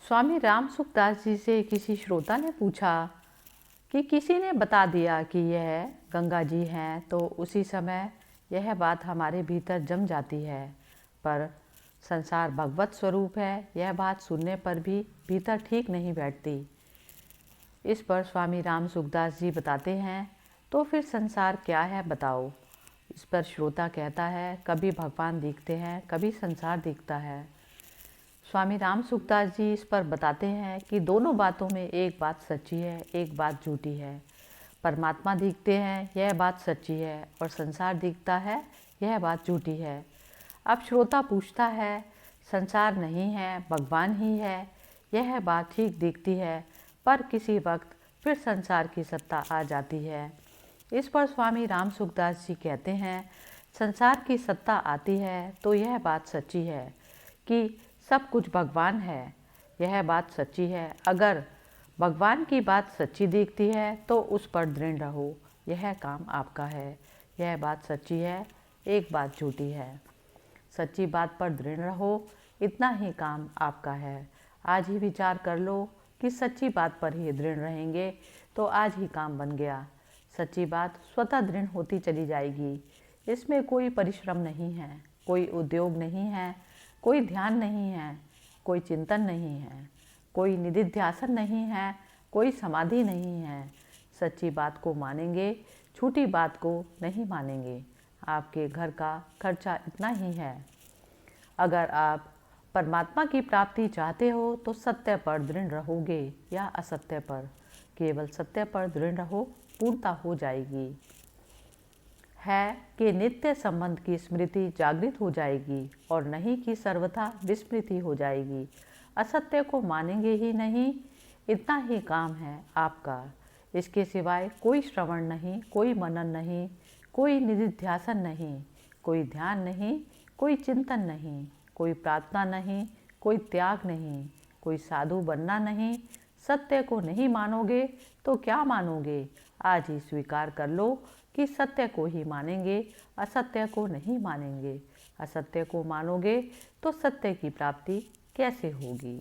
स्वामी राम सुखदास जी से किसी श्रोता ने पूछा कि किसी ने बता दिया कि यह गंगा जी हैं, तो उसी समय यह बात हमारे भीतर जम जाती है। पर संसार भगवत स्वरूप है, यह बात सुनने पर भी भीतर ठीक नहीं बैठती। इस पर स्वामी राम सुखदास जी बताते हैं, तो फिर संसार क्या है बताओ। इस पर श्रोता कहता है, कभी भगवान दिखते हैं, कभी संसार दिखता है। स्वामी राम सुखदास जी इस पर बताते हैं कि दोनों बातों में एक बात सच्ची है, एक बात झूठी है। परमात्मा दिखते हैं, यह बात सच्ची है, और संसार दिखता है, यह बात झूठी है। अब श्रोता पूछता है, संसार नहीं है, भगवान ही है, यह बात ठीक दिखती है, पर किसी वक्त फिर संसार की सत्ता आ जाती है। इस पर स्वामी राम सुखदास जी कहते हैं, संसार की सत्ता आती है तो यह बात सच्ची है कि सब कुछ भगवान है, यह बात सच्ची है। अगर भगवान की बात सच्ची दिखती है तो उस पर दृढ़ रहो, यह काम आपका है। यह बात सच्ची है, एक बात झूठी है। सच्ची बात पर दृढ़ रहो, इतना ही काम आपका है। आज ही विचार कर लो कि सच्ची बात पर ही दृढ़ रहेंगे तो आज ही काम बन गया। सच्ची बात स्वतः दृढ़ होती चली जाएगी। इसमें कोई परिश्रम नहीं है, कोई उद्योग नहीं है, कोई ध्यान नहीं है, कोई चिंतन नहीं है, कोई निधिध्यासन नहीं है, कोई समाधि नहीं है। सच्ची बात को मानेंगे, झूठी बात को नहीं मानेंगे। आपके घर का खर्चा इतना ही है। अगर आप परमात्मा की प्राप्ति चाहते हो तो सत्य पर दृढ़ रहोगे या असत्य पर। केवल सत्य पर दृढ़ रहो, पूर्णता हो जाएगी। है कि नित्य संबंध की स्मृति जागृत हो जाएगी और नहीं कि सर्वथा विस्मृति हो जाएगी। असत्य को मानेंगे ही नहीं, इतना ही काम है आपका। इसके सिवाय कोई श्रवण नहीं, कोई मनन नहीं, कोई निधिध्यासन नहीं, कोई ध्यान नहीं, कोई चिंतन नहीं, कोई प्रार्थना नहीं, कोई त्याग नहीं, कोई साधु बनना नहीं। सत्य को नहीं मानोगे तो क्या मानोगे? आज ही स्वीकार कर लो कि सत्य को ही मानेंगे, असत्य को नहीं मानेंगे। असत्य को मानोगे तो सत्य की प्राप्ति कैसे होगी?